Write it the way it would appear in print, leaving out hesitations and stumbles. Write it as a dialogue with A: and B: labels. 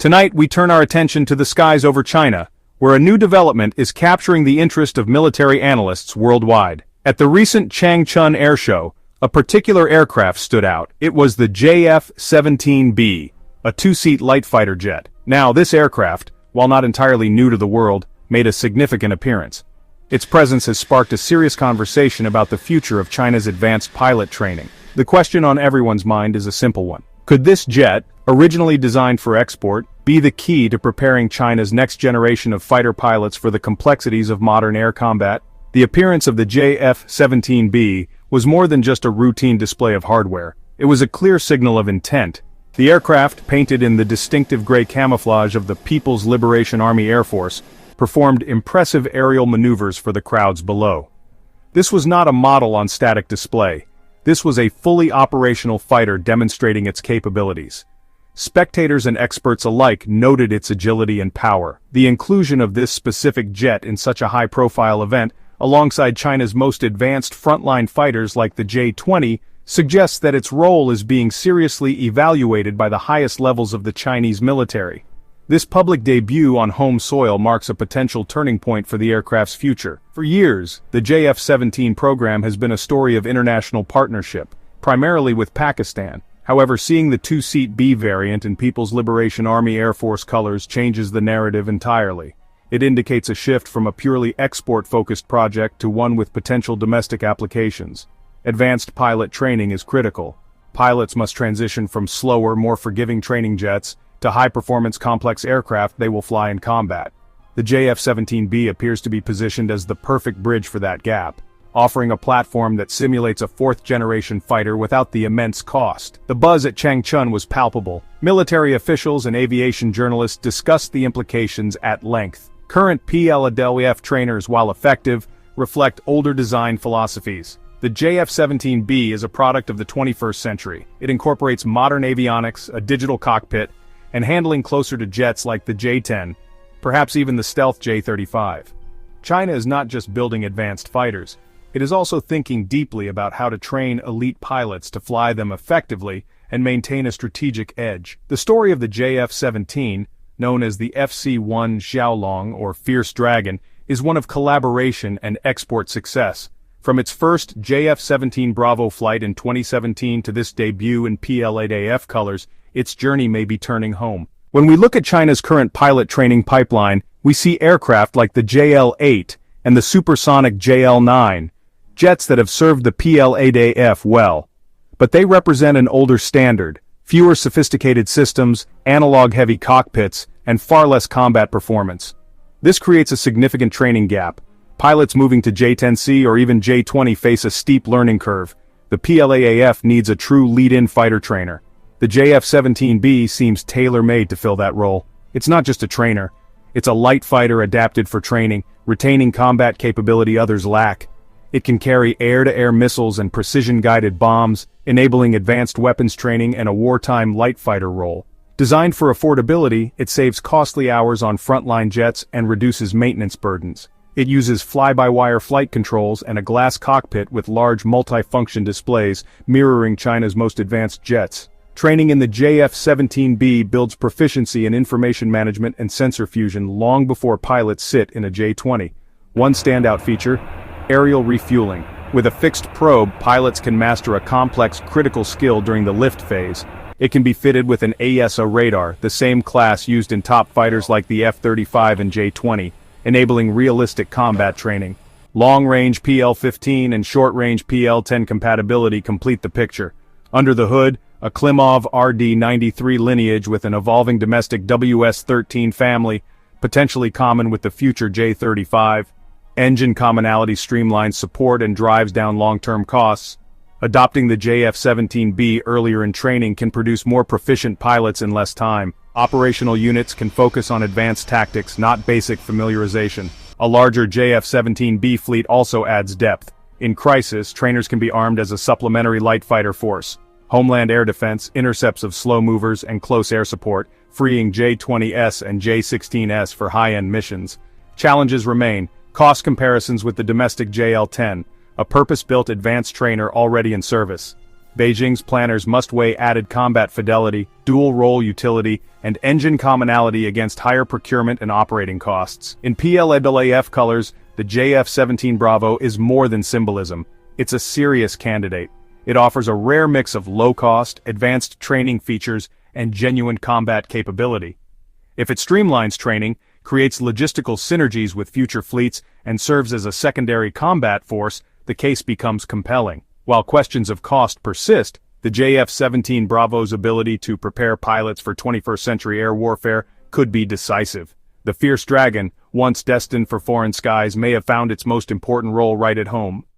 A: Tonight we turn our attention to the skies over China, where a new development is capturing the interest of military analysts worldwide. At the recent Changchun Air Show, a particular aircraft stood out. It was the JF-17B, a two-seat light fighter jet. Now, this aircraft, while not entirely new to the world, made a significant appearance. Its presence has sparked a serious conversation about the future of China's advanced pilot training. The question on everyone's mind is a simple one. Could this jet, originally designed for export, be the key to preparing China's next generation of fighter pilots for the complexities of modern air combat? The appearance of the JF-17B was more than just a routine display of hardware. It was a clear signal of intent. The aircraft, painted in the distinctive gray camouflage of the People's Liberation Army Air Force, performed impressive aerial maneuvers for the crowds below. This was not a model on static display. This was a fully operational fighter demonstrating its capabilities. Spectators and experts alike noted its agility and power. The inclusion of this specific jet in such a high-profile event, alongside China's most advanced frontline fighters like the J-20, suggests that its role is being seriously evaluated by the highest levels of the Chinese military. This public debut on home soil marks a potential turning point for the aircraft's future. For years, the JF-17 program has been a story of international partnership, primarily with Pakistan. However, seeing the two-seat B variant in People's Liberation Army Air Force colors changes the narrative entirely. It indicates a shift from a purely export-focused project to one with potential domestic applications. Advanced pilot training is critical. Pilots must transition from slower, more forgiving training jets to high-performance complex aircraft they will fly in combat. The JF-17B appears to be positioned as the perfect bridge for that gap, offering a platform that simulates a fourth-generation fighter without the immense cost. The buzz at Changchun was palpable. Military officials and aviation journalists discussed the implications at length. Current PLADF trainers, while effective, reflect older design philosophies. The JF-17B is a product of the 21st century. It incorporates modern avionics, a digital cockpit, and handling closer to jets like the J-10, perhaps even the stealth J-35. China is not just building advanced fighters. It is also thinking deeply about how to train elite pilots to fly them effectively and maintain a strategic edge. The story of the JF-17, known as the FC-1 Xiaolong or Fierce Dragon, is one of collaboration and export success. From its first JF-17 Bravo flight in 2017 to this debut in PLADF colors, its journey may be turning home. When we look at China's current pilot training pipeline, we see aircraft like the JL-8 and the supersonic JL-9, jets that have served the PLADF well. But they represent an older standard, fewer sophisticated systems, analog-heavy cockpits, and far less combat performance. This creates a significant training gap. Pilots moving to J-10C or even J-20 face a steep learning curve. The PLAAF needs a true lead-in fighter trainer. The JF-17B seems tailor-made to fill that role. It's not just a trainer. It's a light fighter adapted for training, retaining combat capability others lack. It can carry air-to-air missiles and precision-guided bombs, enabling advanced weapons training and a wartime light fighter role. Designed for affordability, it saves costly hours on frontline jets and reduces maintenance burdens. It uses fly-by-wire flight controls and a glass cockpit with large multi-function displays, mirroring China's most advanced jets. Training in the JF-17B builds proficiency in information management and sensor fusion long before pilots sit in a J-20. One standout feature: aerial refueling. With a fixed probe, pilots can master a complex critical skill during the lift phase. It can be fitted with an AESA radar, the same class used in top fighters like the F-35 and J-20, enabling realistic combat training. Long-range PL-15 and short-range PL-10 compatibility complete the picture. Under the hood, a Klimov RD-93 lineage with an evolving domestic WS-13 family, potentially common with the future J-35. Engine commonality streamlines support and drives down long-term costs. Adopting the JF-17B earlier in training can produce more proficient pilots in less time. Operational units can focus on advanced tactics, not basic familiarization. A larger JF-17B fleet also adds depth. In crisis, trainers can be armed as a supplementary light fighter force. Homeland air defense, intercepts of slow movers, and close air support, freeing J-20S and J-16S for high-end missions. Challenges remain. Cost comparisons with the domestic JL-10, a purpose-built advanced trainer already in service. Beijing's planners must weigh added combat fidelity, dual-role utility, and engine commonality against higher procurement and operating costs. In PLAAF colors, the JF-17 Bravo is more than symbolism. It's a serious candidate. It offers a rare mix of low-cost, advanced training features, and genuine combat capability. If it streamlines training, creates logistical synergies with future fleets, and serves as a secondary combat force, the case becomes compelling. While questions of cost persist, the JF-17 Bravo's ability to prepare pilots for 21st-century air warfare could be decisive. The fierce dragon, once destined for foreign skies, may have found its most important role right at home.